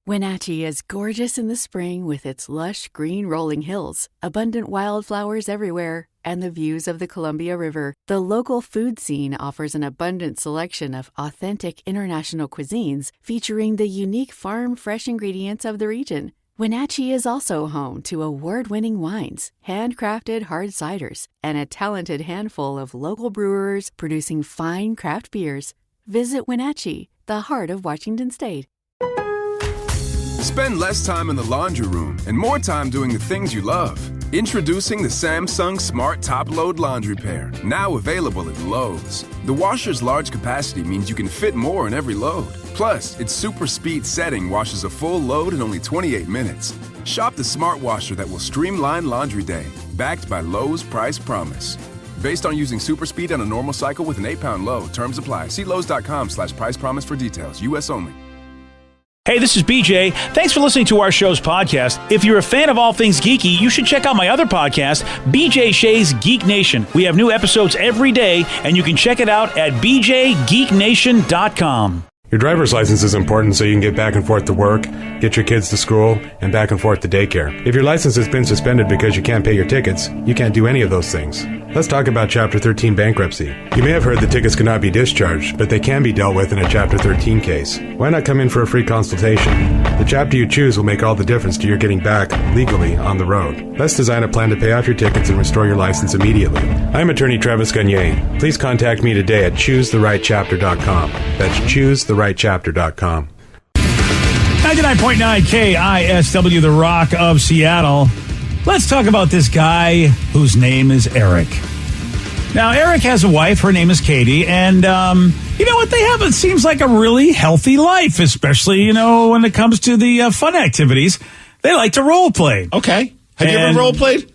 Wenatchee is gorgeous in the spring with its lush green rolling hills, abundant wildflowers everywhere, and the views of the Columbia River. The local food scene offers an abundant selection of authentic international cuisines featuring the unique farm-fresh ingredients of the region. Wenatchee is also home to award-winning wines, handcrafted hard ciders, and a talented handful of local brewers producing fine craft beers. Visit Wenatchee, the heart of Washington State. Spend less time in the laundry room and more time doing the things you love. Introducing the Samsung Smart Top Load Laundry Pair, now available at Lowe's. The washer's large capacity means you can fit more in every load. Plus, its super speed setting washes a full load in only 28 minutes. Shop the smart washer that will streamline laundry day, backed by Lowe's Price Promise. Based on using super speed on a normal cycle with an 8-pound load. Terms apply. See Lowe's.com/price promise for details. U.S. only. Hey, this is BJ. Thanks for listening to our show's podcast. If you're a fan of all things geeky, you should check out my other podcast, BJ Shea's Geek Nation. We have new episodes every day, and you can check it out at bjgeeknation.com. Your driver's license is important so you can get back and forth to work, get your kids to school, and back and forth to daycare. If your license has been suspended because you can't pay your tickets, you can't do any of those things. Let's talk about Chapter 13 bankruptcy. You may have heard the tickets cannot be discharged, but they can be dealt with in a Chapter 13 case. Why not come in for a free consultation? The chapter you choose will make all the difference to your getting back legally on the road. Let's design a plan to pay off your tickets and restore your license immediately. I'm attorney Travis Gagne. Please contact me today at choosetherightchapter.com. That's choosetherightchapter.com. 99.9 KISW, the Rock of Seattle. Let's talk about this guy whose name is Eric. Now, Eric has a wife. Her name is Katie. And, you know what? They have, it seems like a really healthy life, especially, you know, when it comes to the fun activities. They like to role play. Okay. Have you ever role played?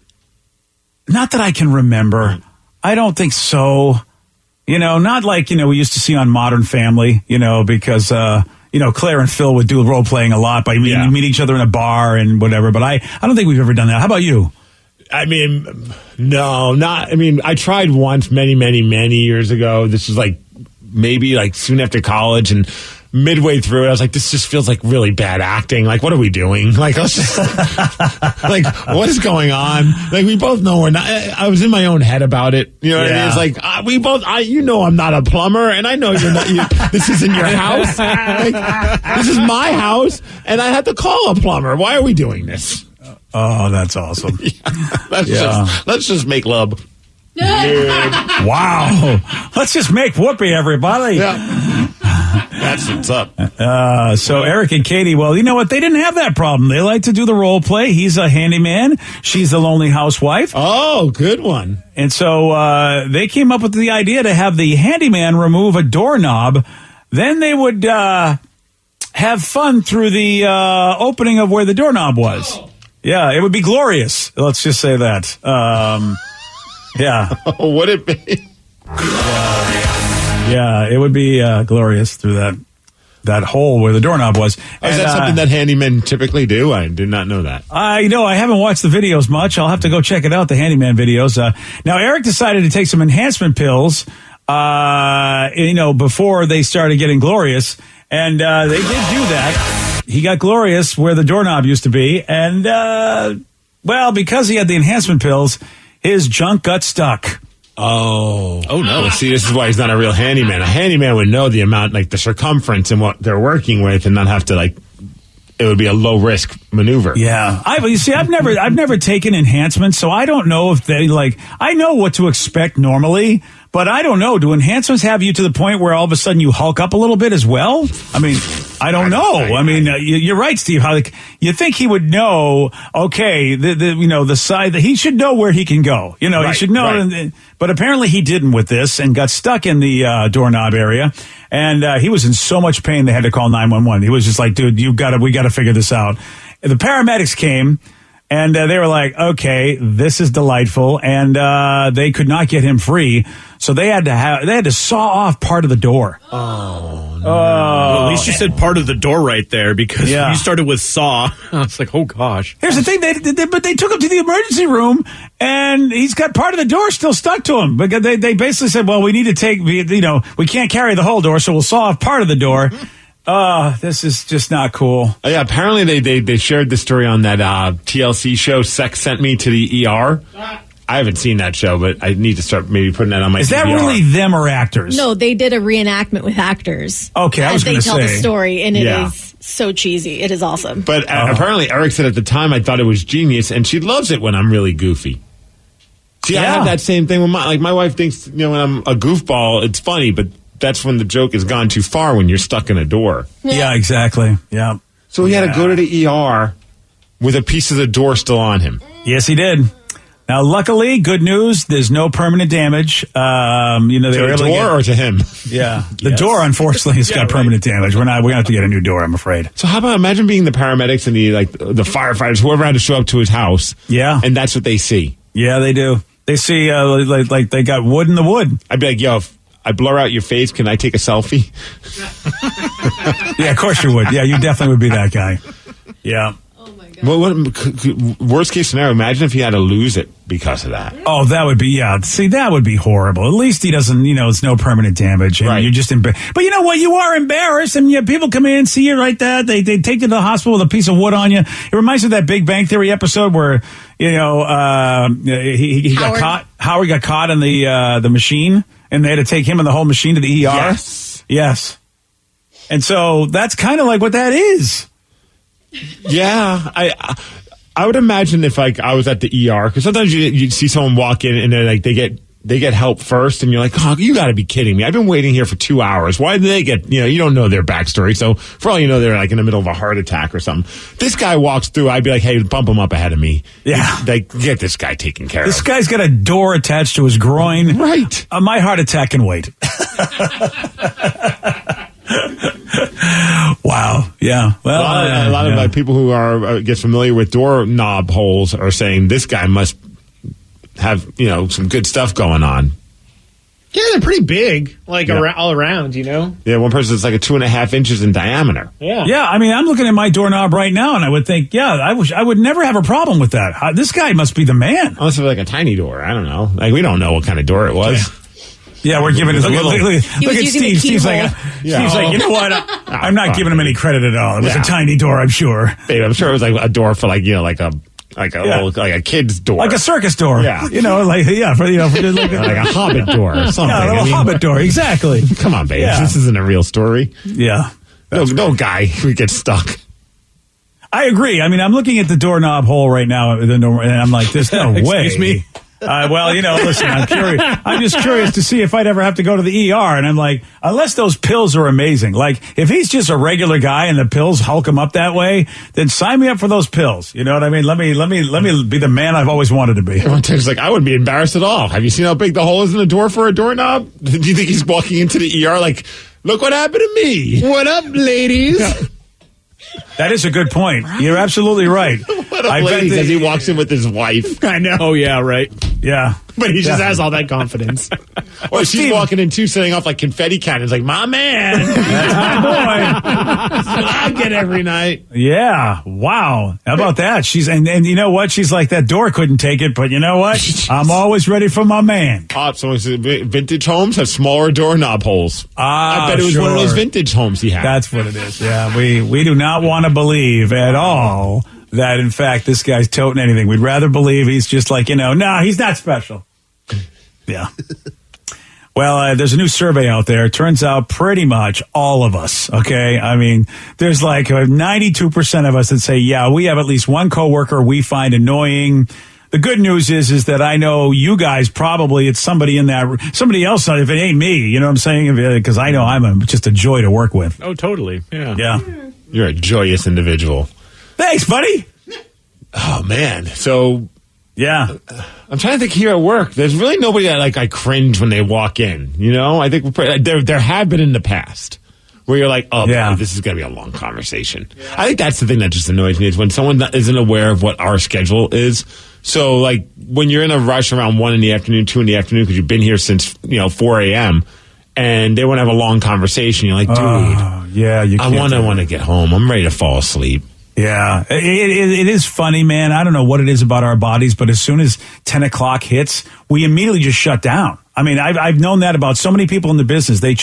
Not that I can remember. I don't think so. You know, not like, you know, we used to see on Modern Family, you know, because, you know, Claire and Phil would do role playing a lot by meet each other in a bar and whatever. But I don't think we've ever done that. How about you? I mean, no, not. I mean, I tried once many years ago. This was like maybe like soon after college, and midway through it, I was like, this just feels like really bad acting. Like, what are we doing? Like, let's just, like, what is going on? Like, we both know we're not. I was in my own head about it. You know what I mean? It's like, we both, you know, I'm not a plumber, and I know you're not, this isn't your house. Like, this is my house, and I had to call a plumber. Why are we doing this? Oh, that's awesome. Let's just make love. Wow. Let's just make whoopee, everybody. Yeah. That's what's up. So Eric and Katie, well, you know what? They didn't have that problem. They like to do the role play. He's a handyman. She's the lonely housewife. Oh, good one. And so they came up with the idea to have the handyman remove a doorknob. Then they would have fun through the opening of where the doorknob was. Oh. Yeah, it would be glorious. Let's just say that. Yeah. Would it be? Yeah, it would be glorious through that hole where the doorknob was. Is that something that handymen typically do? I did not know that. I haven't watched the videos much. I'll have to go check it out, the handyman videos. Now, Eric decided to take some enhancement pills, you know, before they started getting glorious. And they did do that. He got glorious where the doorknob used to be. And, well, because he had the enhancement pills, his junk got stuck. Oh no. See, this is why he's not a real handyman. A handyman would know the amount, like the circumference and what they're working with, and not have to, like, it would be a low risk maneuver. Yeah. You see, I've never taken enhancements, so I don't know if they, like, I know what to expect normally, but I don't know. Do enhancements have you to the point where all of a sudden you hulk up a little bit as well? I mean, I don't know. I mean, you're right, Steve. How, like, you think he would know? Okay, you know, the side that he should know where he can go. You know, he should know. Right. But apparently he didn't with this and got stuck in the doorknob area. And he was in so much pain they had to call 911. He was just like, dude, we got to figure this out. And the paramedics came. And they were like, okay, this is delightful. And they could not get him free. So they had to saw off part of the door. Oh, no. Well, at least you said part of the door right there, because you started with saw. I was like, oh, gosh. Here's the thing. But they took him to the emergency room, and he's got part of the door still stuck to him. Because they basically said, well, we need to we can't carry the whole door, so we'll saw off part of the door. This is just not cool. Yeah, apparently they shared the story on that TLC show, Sex Sent Me to the ER. I haven't seen that show, but I need to start maybe putting that on my Is that DVR. really them or actors? No, they did a reenactment with actors. Okay, I was going to say. They tell the story, and it is so cheesy. It is awesome. But apparently Eric said at the time, I thought it was genius, and she loves it when I'm really goofy. See, I have that same thing with my wife thinks, when I'm a goofball, it's funny, but that's when the joke has gone too far when you're stuck in a door. Yeah, exactly. Yeah. So he had to go to the ER with a piece of the door still on him. Yes, he did. Now, luckily, good news, there's no permanent damage. They were able to the door or to him? Yeah. The door, unfortunately, has got permanent damage. We're going to have to get a new door, I'm afraid. So how about imagine being the paramedics and the firefighters, whoever had to show up to his house. Yeah. And that's what they see. Yeah, they do. They see, like they got wood in the wood. I'd be like, yo, if I blur out your face, can I take a selfie? Yeah, of course you would. Yeah, you definitely would be that guy. Yeah. What worst case scenario, imagine if he had to lose it because of that. Oh, that would be, See, that would be horrible. At least he doesn't, it's no permanent damage. And you're just embarrassed. But you know what? You are embarrassed. And people come in, see you right there. They take you to the hospital with a piece of wood on you. It reminds me of that Big Bang Theory episode where, he got caught. Howard got caught in the machine, and they had to take him and the whole machine to the ER. Yes. And so that's kind of like what that is. Yeah, I would imagine if I was at the ER, because sometimes you see someone walk in and they're like they get help first, and you're like, oh, you got to be kidding me! I've been waiting here for 2 hours. Why did they get? You don't know their backstory, so for all you know, they're like in the middle of a heart attack or something. This guy walks through, I'd be like, hey, bump him up ahead of me. Yeah, get this guy taken care of. This guy's got a door attached to his groin. Right. My heart attack can wait. Wow. Yeah. Well, a lot of people who are get familiar with doorknob holes are saying this guy must have some good stuff going on. Yeah, they're pretty big, all around. Yeah, one person's like 2.5 inches in diameter. Yeah. Yeah. I mean, I'm looking at my doorknob right now, and I would think, I would never have a problem with that. This guy must be the man. Unless it was like a tiny door. I don't know. We don't know what kind of door it was. Yeah, we're giving it a little. Look at Steve. Steve's like, you know what? I'm not giving him any credit at all. It was a tiny door, I'm sure. Babe, I'm sure it was like a door for like a kid's door, like a circus door. Yeah, for like a hobbit door or something. Yeah, a little hobbit door. Exactly. Come on, babe. This isn't a real story. Yeah, no guy who gets stuck. I agree. I mean, I'm looking at the doorknob hole right now, and I'm like, there's no way. Excuse me. Listen, I'm curious. I'm just curious to see if I'd ever have to go to the ER. And I'm like, unless those pills are amazing. Like, if he's just a regular guy and the pills hulk him up that way, then sign me up for those pills. You know what I mean? Let me be the man I've always wanted to be. Everyone's like, I wouldn't be embarrassed at all. Have you seen how big the hole is in the door for a doorknob? Do you think he's walking into the ER like, look what happened to me? What up, ladies? That is a good point. You're absolutely right. What a lady, as he walks in with his wife. I know. Oh, yeah, right. Yeah. But he just has all that confidence. Or she's walking in too, setting off like confetti cannons, like, my man. That's my boy. That's what I get every night. Yeah. Wow. How about that? And you know what? She's like, that door couldn't take it, but you know what? I'm always ready for my man. So vintage homes have smaller doorknob holes. I bet it was one of those vintage homes he had. That's what it is. Yeah. We do not want to believe at all that, in fact, this guy's toting anything. We'd rather believe he's just like, no, he's not special. Yeah. Well, there's a new survey out there. It turns out pretty much all of us, okay? I mean, there's like 92% of us that say, yeah, we have at least one coworker we find annoying. The good news is that I know you guys probably, it's somebody somebody else, if it ain't me, you know what I'm saying? Because I know I'm just a joy to work with. Oh, totally. Yeah. Yeah. You're a joyous individual. Thanks, buddy. Oh, man. So, yeah. I'm trying to think here at work. There's really nobody that I cringe when they walk in. I think there have been in the past where you're like, oh, boy, this is going to be a long conversation. Yeah. I think that's the thing that just annoys me is when someone isn't aware of what our schedule is. So, like, when you're in a rush around 1 in the afternoon, 2 in the afternoon, because you've been here since, 4 a.m., and they want to have a long conversation, you're like, dude, I want to get home. I'm ready to fall asleep. Yeah, it is funny, man. I don't know what it is about our bodies, but as soon as 10 o'clock hits, we immediately just shut down. I mean, I've known that about so many people in the business. They're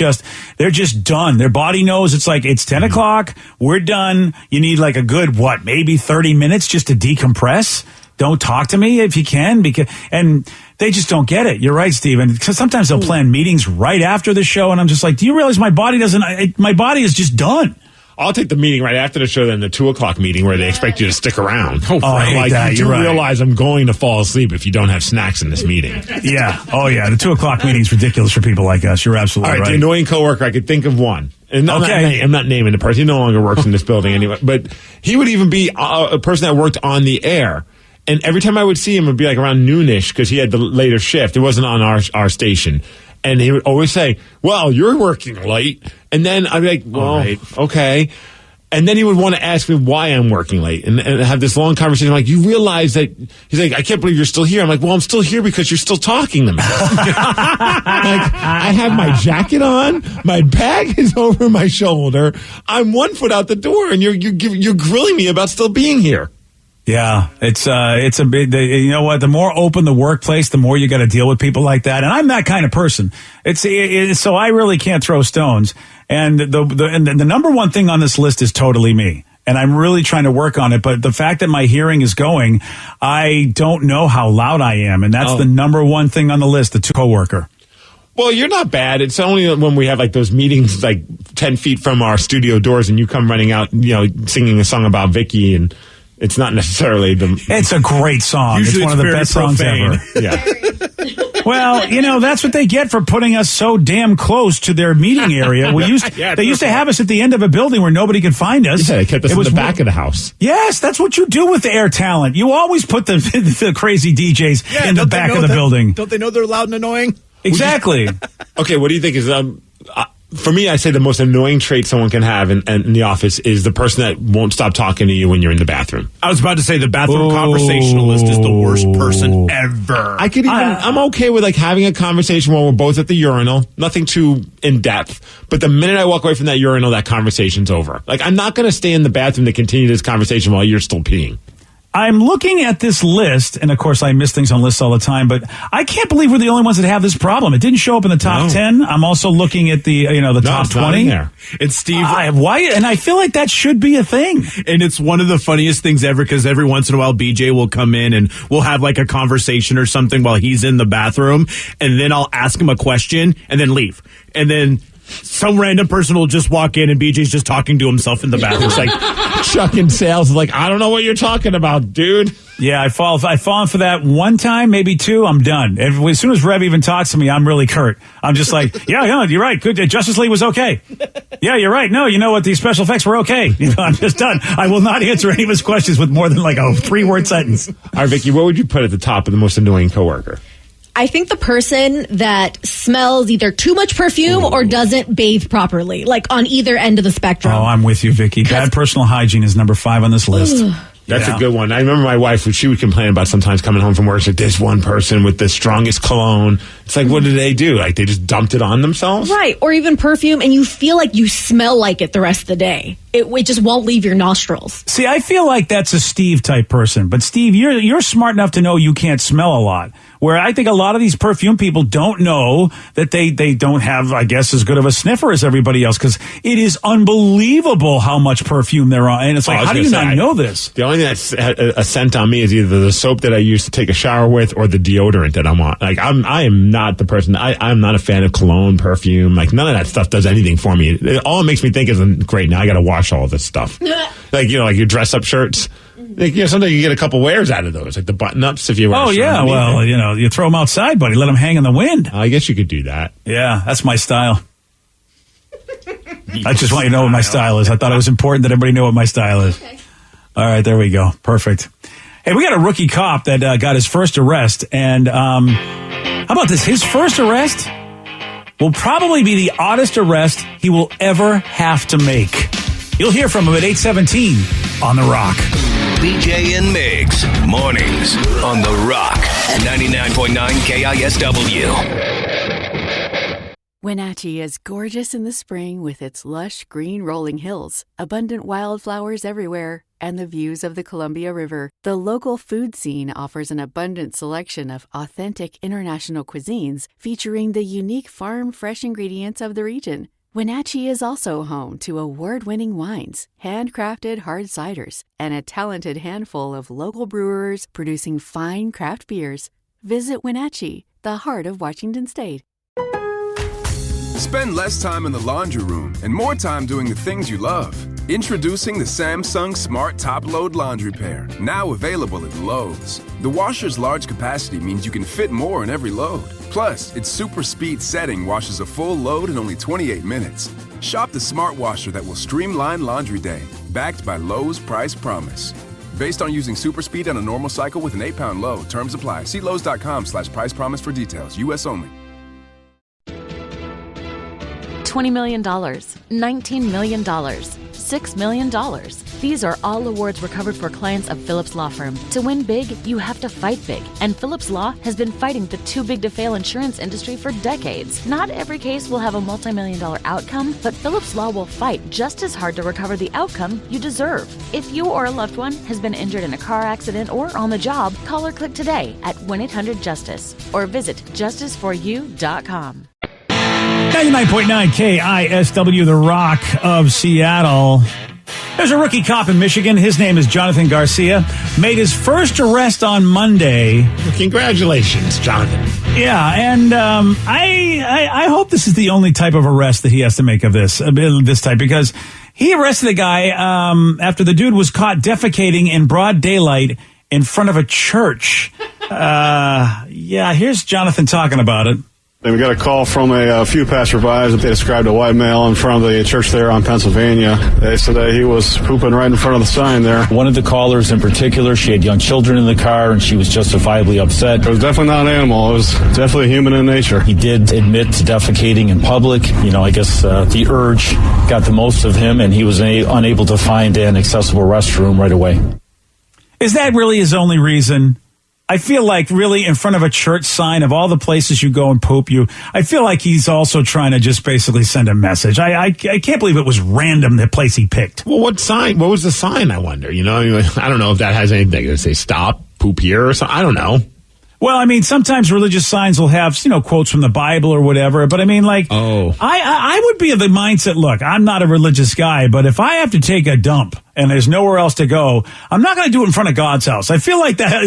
just done. Their body knows it's like, it's 10 o'clock. We're done. You need like a good, maybe 30 minutes just to decompress. Don't talk to me if you can, and they just don't get it. You're right, Steven. Because sometimes they'll plan meetings right after the show, and I'm just like, do you realize my body is just done? I'll take the meeting right after the show than the 2 o'clock meeting where they expect you to stick around. I hate that. You You're realize I'm going to fall asleep if you don't have snacks in this meeting. Yeah. Oh, yeah. The 2 o'clock meeting is ridiculous for people like us. You're absolutely right. The annoying coworker, I could think of one. And I'm not naming the person. He no longer works in this building anyway. But he would even be a person that worked on the air. And every time I would see him, it would be like around noonish because he had the later shift. It wasn't on our station. And he would always say, well, you're working late. And then I'd be like, well, right. Okay. And then he would want to ask me why I'm working late and have this long conversation. Like, you realize that he's like, I can't believe you're still here. I'm like, well, I'm still here because you're still talking to me. Like, I have my jacket on. My bag is over my shoulder. I'm 1 foot out the door and you're grilling me about still being here. Yeah, it's a big, you know what, the more open the workplace, the more you got to deal with people like that. And I'm that kind of person. So I really can't throw stones. And the number one thing on this list is totally me. And I'm really trying to work on it. But the fact that my hearing is going, I don't know how loud I am. And that's the number one thing on the list, the coworker. Well, you're not bad. It's only when we have like those meetings like 10 feet from our studio doors and you come running out, singing a song about Vicky, and it's not necessarily It's a great song. Usually it's one of the best profane. songs ever. Yeah. Well, that's what they get for putting us so damn close to their meeting area. They used to have us at the end of a building where nobody could find us. Yeah, they kept us in the back of the house. Yes, that's what you do with the air talent. You always put the crazy DJs in the back of the building. Don't they know they're loud and annoying? Exactly. Okay, what do you think is for me, I say the most annoying trait someone can have in the office is the person that won't stop talking to you when you're in the bathroom. I was about to say the bathroom conversationalist is the worst person ever. I'm okay with like having a conversation while we're both at the urinal, nothing too in depth. But the minute I walk away from that urinal, that conversation's over. Like, I'm not going to stay in the bathroom to continue this conversation while you're still peeing. I'm looking at this list, and of course I miss things on lists all the time, but I can't believe we're the only ones that have this problem. It didn't show up in the top 10. I'm also looking at the top 20. There. It's Steve. Why? And I feel like that should be a thing. And it's one of the funniest things ever because every once in a while BJ will come in and we'll have like a conversation or something while he's in the bathroom, and then I'll ask him a question and then leave. And then some random person will just walk in and BJ's just talking to himself in the bathroom. It's like chucking sales. Like, I don't know what you're talking about, dude. Yeah, I've fallen for that one time, maybe two. I'm done. As soon as Rev even talks to me, I'm really curt. I'm just like, yeah, you're right. Good. Justice League was okay. Yeah, you're right. No, you know what? The special effects were okay. I'm just done. I will not answer any of his questions with more than like a 3-word sentence. All right, Vicky, what would you put at the top of the most annoying coworker? I think the person that smells either too much perfume or doesn't bathe properly, like on either end of the spectrum. Oh, I'm with you, Vicky. Bad personal hygiene is number 5 on this list. That's a good one. I remember my wife, she would complain about sometimes coming home from work, like, this one person with the strongest cologne. It's like, what did they do? Like, they just dumped it on themselves? Right. Or even perfume, and you feel like you smell like it the rest of the day. It just won't leave your nostrils. See, I feel like that's a Steve type person. But Steve, you're smart enough to know you can't smell a lot. Where I think a lot of these perfume people don't know that they don't have, I guess, as good of a sniffer as everybody else. Because it is unbelievable how much perfume there are. And it's like, how do you not know this? The only thing that's a scent on me is either the soap that I use to take a shower with or the deodorant that I'm on. Like, I am not the person. I'm not a fan of cologne, perfume. Like, none of that stuff does anything for me. All it makes me think is, great, now I got to wash all of this stuff. Like your dress up shirts. Like, sometimes you get a couple wears out of those, like the button ups. If you wear oh yeah, well, you throw them outside, buddy. Let them hang in the wind. I guess you could do that. Yeah, that's my style. I just want you to know what my style is. I thought it was important that everybody know what my style is. Okay. All right, there we go. Perfect. Hey, we got a rookie cop that got his first arrest, and how about this? His first arrest will probably be the oddest arrest he will ever have to make. You'll hear from him at 8:17 on The Rock. BJ and Migs, mornings on The Rock, 99.9 KISW. Wenatchee is gorgeous in the spring with its lush green rolling hills, abundant wildflowers everywhere, and the views of the Columbia River, the local food scene offers an abundant selection of authentic international cuisines featuring the unique farm-fresh ingredients of the region. Wenatchee is also home to award-winning wines, handcrafted hard ciders, and a talented handful of local brewers producing fine craft beers. Visit Wenatchee, the heart of Washington State. Spend less time in the laundry room and more time doing the things you love. Introducing the Samsung Smart Top Load Laundry Pair, now available at Lowe's. The washer's large capacity means you can fit more in every load. Plus, its super speed setting washes a full load in only 28 minutes. Shop the smart washer that will streamline laundry day, backed by Lowe's Price Promise. Based on using super speed on a normal cycle with an 8-pound load, terms apply. See Lowe's.com/price promise for details. U.S. only. $20 million, $19 million, $6 million. These are all awards recovered for clients of Phillips Law Firm. To win big, you have to fight big. And Phillips Law has been fighting the too big to fail insurance industry for decades. Not every case will have a multi-million-dollar outcome, but Phillips Law will fight just as hard to recover the outcome you deserve. If you or a loved one has been injured in a car accident or on the job, call or click today at 1-800-JUSTICE or visit justiceforyou.com. 99.9 KISW, the Rock of Seattle. There's a rookie cop in Michigan. His name is Jonathan Garcia. Made his first arrest on Monday. Congratulations, Jonathan. Yeah, and I hope this is the only type of arrest that he has to make of this type, because he arrested a guy after the dude was caught defecating in broad daylight in front of a church. Here's Jonathan talking about it. And we got a call from a few passerbys. They described a white male in front of the church there on Pennsylvania. They said that he was pooping right in front of the sign there. One of the callers in particular, she had young children in the car, and she was justifiably upset. It was definitely not an animal. It was definitely human in nature. He did admit to defecating in public. I guess the urge got the most of him, and he was unable to find an accessible restroom right away. Is that really his only reason? I feel like really in front of a church sign of all the places you go and poop, I feel like he's also trying to just basically send a message. I can't believe it was random, the place he picked. Well, what sign? What was the sign, I wonder? I don't know if that has anything to say stop, poop here or something. I don't know. Well, I mean, sometimes religious signs will have, quotes from the Bible or whatever. But I mean, I would be of the mindset, look, I'm not a religious guy, but if I have to take a dump and there's nowhere else to go, I'm not going to do it in front of God's house. I feel like that,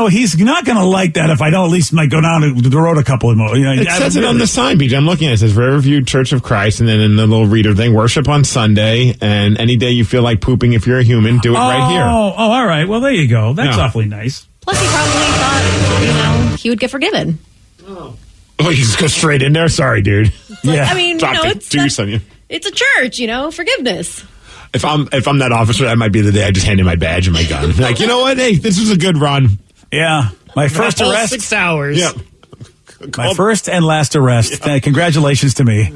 he's not going to like that if I don't at least go down the road a couple of more. It says it on the sign, BJ. I'm looking at it. It says Riverview Church of Christ, and then in the little reader thing, worship on Sunday, and any day you feel like pooping, if you're a human, do it right here. Oh, all right. Well, there you go. That's awfully nice. Plus, he probably thought, he would get forgiven. Oh, you just go straight in there? Sorry, dude. Yeah. I mean, it's a church, forgiveness. If I'm that officer, that might be the day I just hand in my badge and my gun. Like, you know what? Hey, this was a good run. Yeah. My first arrest. 6 hours. Yep. My first and last arrest. Yeah. Congratulations to me.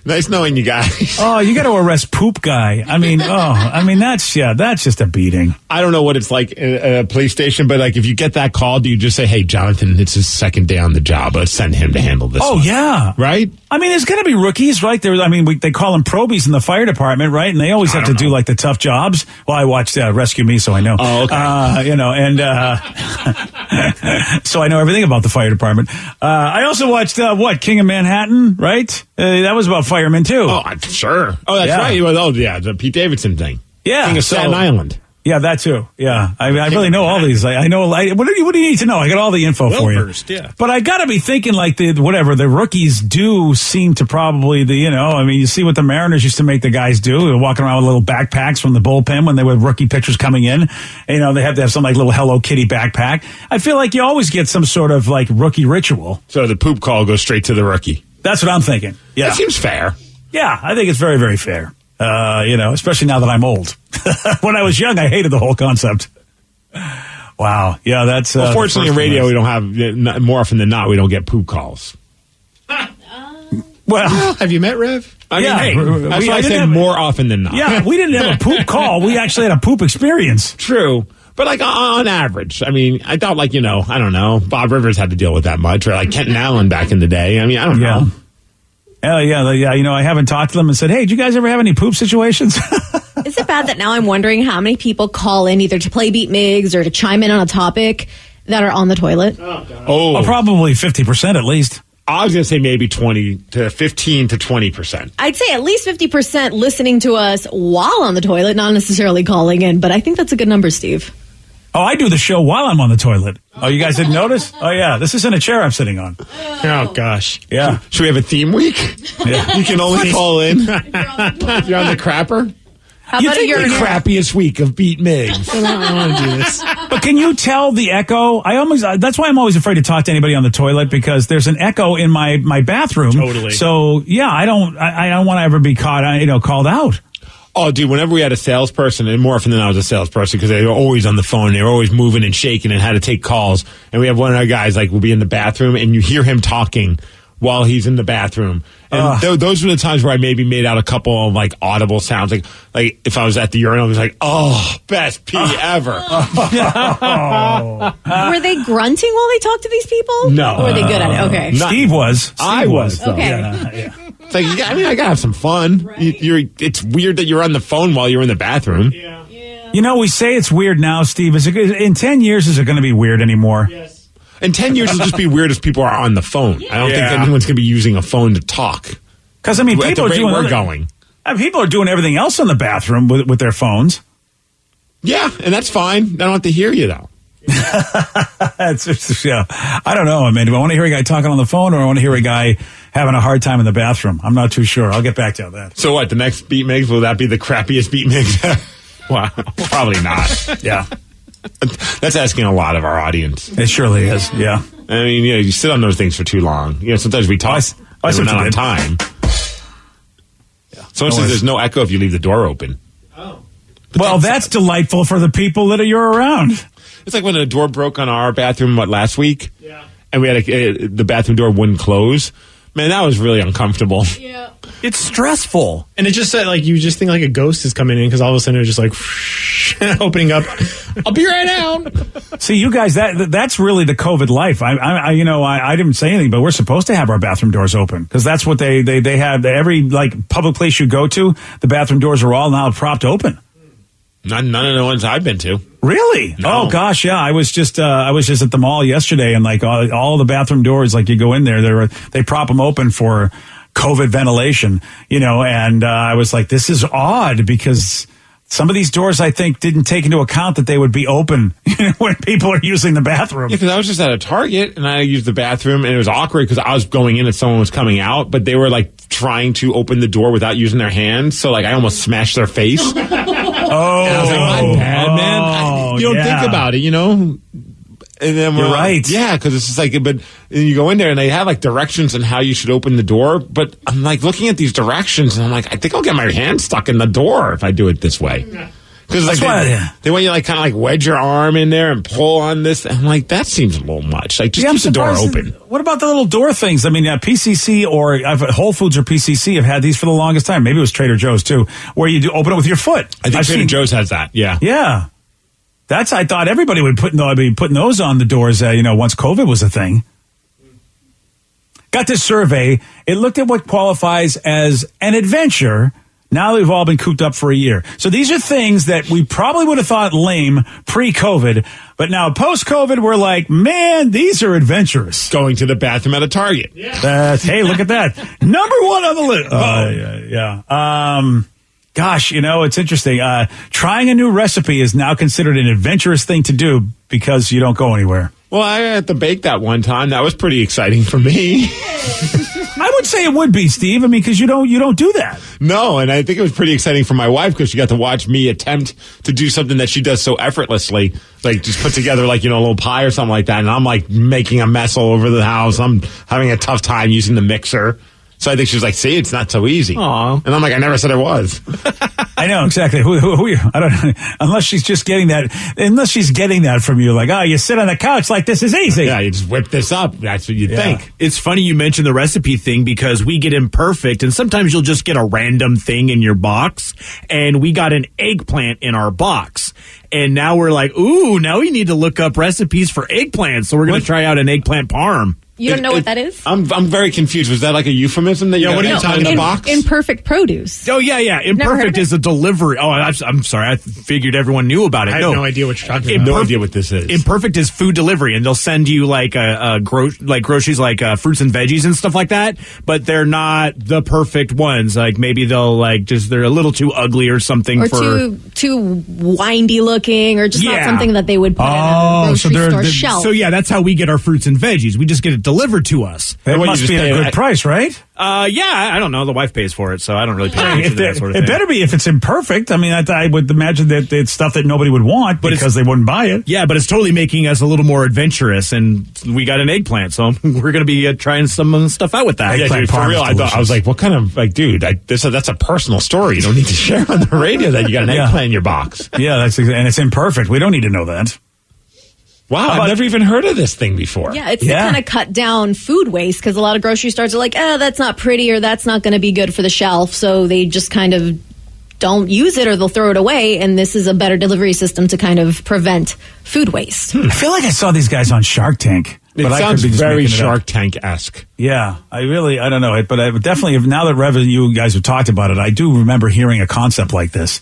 Nice knowing you guys. Oh, you got to arrest poop guy. That's just a beating. I don't know what it's like in a police station, but if you get that call, do you just say, hey, Jonathan, it's his second day on the job. Let's send him to handle this. Oh, one. Yeah. Right? I mean, there's going to be rookies, right? They call them probies in the fire department, right? And they always have to do the tough jobs. Well, I watched Rescue Me, so I know. Oh, okay. So I know everything about the fire department. I also watched, King of Manhattan, right? That was about firemen, too. Oh, I'm sure. Oh, that's right. Well, the Pete Davidson thing. Yeah. King of Staten Island. Yeah, that too. Yeah, I really know all these. I know. What do you need to know? I got all the info for you. Well-versed, yeah. But I got to be thinking the rookies do seem to probably you see what the Mariners used to make the guys do. They're walking around with little backpacks from the bullpen when they were rookie pitchers coming in. They have to have some little Hello Kitty backpack. I feel like you always get some sort of rookie ritual. So the poop call goes straight to the rookie. That's what I'm thinking. Yeah, that seems fair. Yeah, I think it's very, very fair. Especially now that I'm old. When I was young, I hated the whole concept. Wow. Yeah, that's... fortunately, in radio, we don't have... More often than not, we don't get poop calls. Well, have you met Rev? That's why I said more often than not. Yeah, we didn't have a poop call. We actually had a poop experience. True. But on average, I thought I don't know, Bob Rivers had to deal with that much, or Kenton Allen back in the day. I don't know. Yeah, I haven't talked to them and said, hey, did you guys ever have any poop situations? Is it bad that now I'm wondering how many people call in either to play Beat Migs or to chime in on a topic that are on the toilet? Oh, probably 50% at least. I was going to say maybe 20 to 15 to 20%. I'd say at least 50% listening to us while on the toilet, not necessarily calling in, but I think that's a good number, Steve. Oh, I do the show while I'm on the toilet. Oh, you guys didn't notice? Oh, yeah. This isn't a chair I'm sitting on. Oh, gosh. Yeah. Should we have a theme week? Yeah. You can only call in. You're on the crapper? How You about think a the crappiest week of Beat Migs. I don't want to do this. But can you tell the echo? That's why I'm always afraid to talk to anybody on the toilet, because there's an echo in my bathroom. Totally. So, yeah, I don't want to ever be called out. Oh, dude, whenever we had a salesperson, and more often than I was a salesperson, because they were always on the phone, they were always moving and shaking and had to take calls. And we have one of our guys, like, will be in the bathroom, and you hear him talking while he's in the bathroom. And those were the times where I maybe made out a couple of, like, audible sounds. Like if I was at the urinal, I was like, oh, best pee ever. Were they grunting while they talked to these people? No. Or were they good at it? Okay. Steve was. I was. Though. Okay. Yeah. It's like, I gotta have some fun. Right. It's weird that you're on the phone while you're in the bathroom. Yeah. You know, we say it's weird now, Steve. In 10 years, is it going to be weird anymore? Yes. In 10 years, it'll just be weird if people are on the phone. I don't think anyone's going to be using a phone to talk. Because, I mean, people are doing... we're going. People are doing everything else in the bathroom with their phones. Yeah, and that's fine. I don't have to hear you, though. It's just, yeah. I don't know. I mean, do I want to hear a guy talking on the phone, or I want to hear a guy having a hard time in the bathroom? I'm not too sure. I'll get back to you on that. So what, the next Beat Migs, will that be the crappiest Beat Migs? Wow, probably not. Yeah. That's asking a lot of our audience. It surely is, yeah. I mean, you sit on those things for too long. Sometimes we talk and we're not on time. Yeah. Someone says there's no echo if you leave the door open. Oh. Well, that's delightful for the people that you're around. It's like when a door broke on our bathroom, last week? Yeah. And we had the bathroom door wouldn't close. Man, that was really uncomfortable. Yeah. It's stressful. And it just said, like, you just think like a ghost is coming in, because all of a sudden it's just like opening up. I'll be right out. See, you guys, that's really the COVID life. I didn't say anything, but we're supposed to have our bathroom doors open, because that's what they have. Every, like, public place you go to, the bathroom doors are all now propped open. None of the ones I've been to. Really? No. Oh gosh, yeah. I was just at the mall yesterday, and like all the bathroom doors, like you go in there, they prop them open for COVID ventilation, and I was like, this is odd, because some of these doors, I think, didn't take into account that they would be open when people are using the bathroom. Yeah, because I was just at a Target, and I used the bathroom, and it was awkward because I was going in and someone was coming out, but they were like trying to open the door without using their hands, so like I almost smashed their face. Oh, and I was like, my bad, man. You don't think about it, And then you're right. Yeah, because it's just like, but you go in there and they have like directions on how you should open the door. But I'm like looking at these directions and I'm like, I think I'll get my hand stuck in the door if I do it this way. Because like they want you like kind of like wedge your arm in there and pull on this. I'm like, that seems a little much. Like just keep the door open. What about the little door things? I mean, PCC or Whole Foods or PCC have had these for the longest time. Maybe it was Trader Joe's too, where you do open it with your foot. I think Trader Joe's has that. Yeah. Yeah. I thought everybody would be putting those on the doors, once COVID was a thing. Got this survey. It looked at what qualifies as an adventure. Now we've all been cooped up for a year. So these are things that we probably would have thought lame pre-COVID. But now post-COVID, we're like, man, these are adventurous. Going to the bathroom at a Target. Yeah. Hey, look at that. Number one on the list. Yeah. Gosh, it's interesting. Trying a new recipe is now considered an adventurous thing to do because you don't go anywhere. Well, I had to bake that one time. That was pretty exciting for me. I would say it would be, Steve. I mean, because you don't do that. No, and I think it was pretty exciting for my wife because she got to watch me attempt to do something that she does so effortlessly, like just put together like, a little pie or something like that. And I'm like making a mess all over the house. I'm having a tough time using the mixer. So I think she was like, see, it's not so easy. Aww. And I'm like, I never said it was. I know, exactly. Who I don't know. Unless she's getting that from you. Like, oh, you sit on the couch like this is easy. Yeah, you just whip this up. That's what you think. It's funny you mentioned the recipe thing because we get imperfect and sometimes you'll just get a random thing in your box. And we got an eggplant in our box. And now we're like, ooh, now we need to look up recipes for eggplants. So we're going to try out an eggplant parm. You don't know what that is? I'm very confused. Was that like a euphemism that you got what are you talking in the about? box? Imperfect produce. Oh, yeah. Imperfect is a delivery. Oh, I'm sorry. I figured everyone knew about it. I have no idea what you're talking about. No idea what this is. Imperfect is food delivery, and they'll send you like groceries, like fruits and veggies and stuff like that. But they're not the perfect ones. Like maybe they'll they're a little too ugly or something, or too windy looking, or just not something that they would put in a grocery store shelf. So yeah, that's how we get our fruits and veggies. We just get it delivered to us. It must be at a good price, right? I don't know. The wife pays for it, so I don't really pay attention to that sort of thing. It better be if it's imperfect. I mean, I would imagine that it's stuff that nobody would want because they wouldn't buy it. Yeah, but it's totally making us a little more adventurous, and we got an eggplant, so we're going to be trying some stuff out with that. Yeah, dude, for real, I was like, what kind of, dude, that's a personal story. You don't need to share on the radio that you got an eggplant in your box. Yeah, and it's imperfect. We don't need to know that. Wow, I've never even heard of this thing before. Yeah, it's to kind of cut down food waste, because a lot of grocery stores are like, that's not pretty, or that's not going to be good for the shelf, so they just kind of don't use it, or they'll throw it away, and this is a better delivery system to kind of prevent food waste. I feel like I saw these guys on Shark Tank. It sounds very Shark Tank-esque. Yeah, I don't know it, but I definitely, now that Rev and you guys have talked about it, I do remember hearing a concept like this.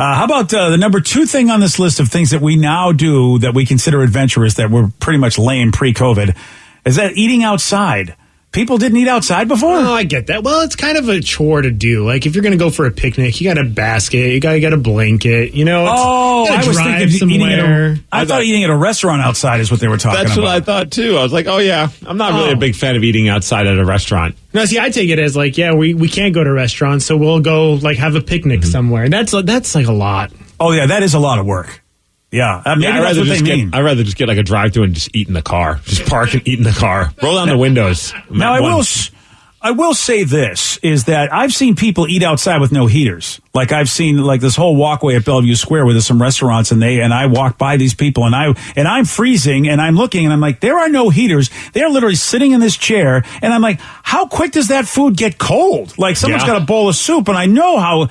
How about the number 2 thing on this list of things that we now do that we consider adventurous that were pretty much lame pre-COVID is that eating outside. People didn't eat outside before? Oh, I get that. Well, it's kind of a chore to do. Like, if you're going to go for a picnic, you got a basket, you got a blanket, I was thinking eating I thought eating at a restaurant outside is what they were talking about. That's what I thought, too. I was like, oh, yeah, I'm not really a big fan of eating outside at a restaurant. No, see, I take it as we can't go to restaurants, so we'll go have a picnic somewhere. And that's like a lot. Oh, yeah, that is a lot of work. Yeah, maybe that's what they mean. I'd rather just get a drive-thru and just eat in the car. Just park and eat in the car. Roll down the windows. Now, I will say this, is that I've seen people eat outside with no heaters. Like, I've seen this whole walkway at Bellevue Square where there's some restaurants, and I walk by these people, and I'm freezing, and I'm looking, and I'm like, there are no heaters. They're literally sitting in this chair, and I'm like, how quick does that food get cold? Like, someone's got a bowl of soup, and I know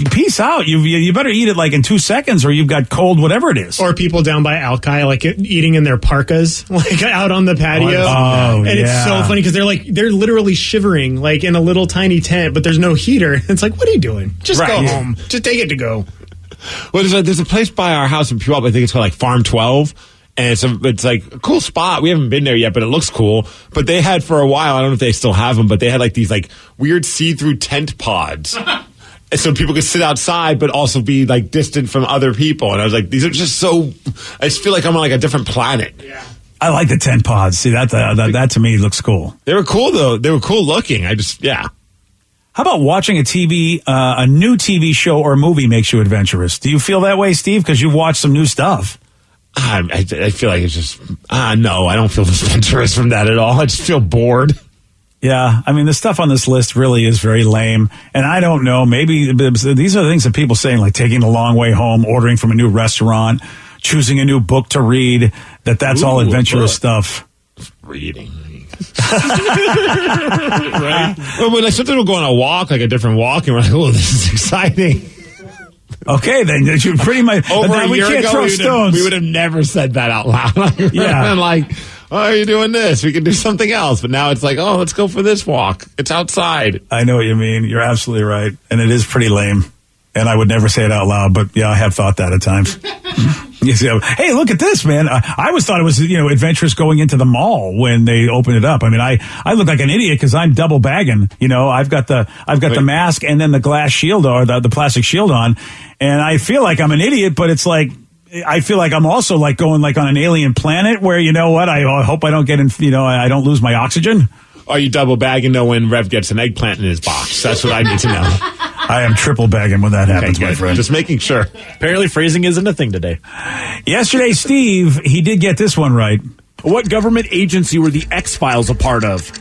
peace out. You better eat it in 2 seconds, or you've got cold whatever it is. Or people down by Alki, eating in their parkas, out on the patio. Oh, and it's so funny because they're literally shivering in a little tiny tent, but there's no heater. It's like, what are you doing? Just go home. Just take it to go. Well, there's a place by our house in Puyallup. I think it's called Farm 12. And it's a cool spot. We haven't been there yet, but it looks cool. But they had for a while, I don't know if they still have them, but they had these weird see-through tent pods. And so people could sit outside, but also be distant from other people. And I was like, these are just so, I just feel like I'm on a different planet. Yeah. I like the tent pods. See, that to me looks cool. They were cool, though. They were cool looking. How about watching a new TV show or movie makes you adventurous? Do you feel that way, Steve? Because you've watched some new stuff. I feel like it's just, no, I don't feel adventurous from that at all. I just feel bored. Yeah, I mean, the stuff on this list really is very lame. And I don't know, maybe these are the things that people saying, like taking the long way home, ordering from a new restaurant, choosing a new book to read, that's all adventurous stuff. Reading. Right? Well, when something will go on a walk, a different walk, and we're like, oh, this is exciting. Okay, then you pretty much. Over a year can't ago, throw stones. We would have never said that out loud. Yeah. And oh, you're doing this. We can do something else. But now it's oh, let's go for this walk. It's outside. I know what you mean. You're absolutely right. And it is pretty lame. And I would never say it out loud, but yeah, I have thought that at times. You see, hey, look at this, man. I always thought it was, adventurous going into the mall when they opened it up. I mean, I look like an idiot because I'm double bagging. I've got the mask and then the glass shield or the plastic shield on. And I feel like I'm an idiot, but it's I feel like I'm also going on an alien planet where, I hope I don't get in, I don't lose my oxygen. Are you double bagging though when Rev gets an eggplant in his box? That's what I need to know. I am triple bagging when that happens, my friend. Just making sure. Apparently phrasing isn't a thing today. Yesterday, Steve, he did get this one right. What government agency were the X-Files a part of?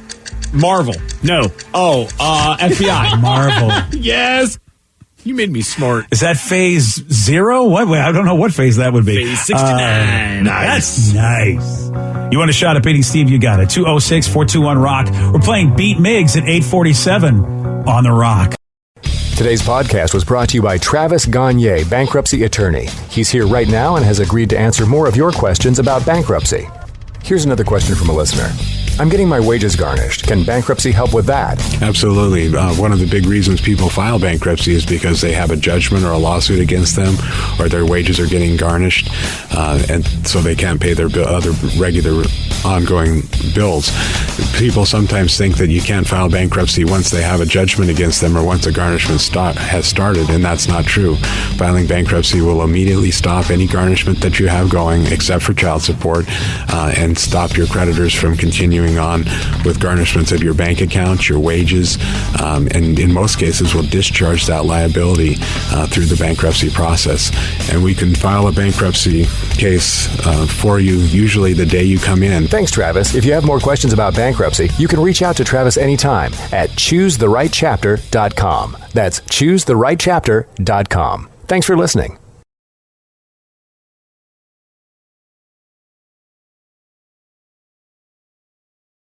Marvel. No. Oh, FBI. Marvel. Yes. You made me smart. Is that phase 0? What? I don't know what phase that would be. Phase 69. Nice. Nice. You want a shot at beating Steve? You got it. 206-421-ROCK. We're playing Beat Miggs at 8:47 on The Rock. Today's podcast was brought to you by Travis Gagne, bankruptcy attorney. He's here right now and has agreed to answer more of your questions about bankruptcy. Here's another question from a listener. I'm getting my wages garnished. Can bankruptcy help with that? Absolutely. One of the big reasons people file bankruptcy is because they have a judgment or a lawsuit against them, or their wages are getting garnished, and so they can't pay their other regular ongoing bills. People sometimes think that you can't file bankruptcy once they have a judgment against them or once a garnishment has started, and that's not true. Filing bankruptcy will immediately stop any garnishment that you have going, except for child support, and stop your creditors from continuing on with garnishments of your bank account, your wages, and in most cases will discharge that liability through the bankruptcy process. And we can file a bankruptcy case for you usually the day you come in. Thanks, Travis. If you have more questions about bankruptcy, you can reach out to Travis anytime at choosetherightchapter.com. That's choosetherightchapter.com. Thanks for listening.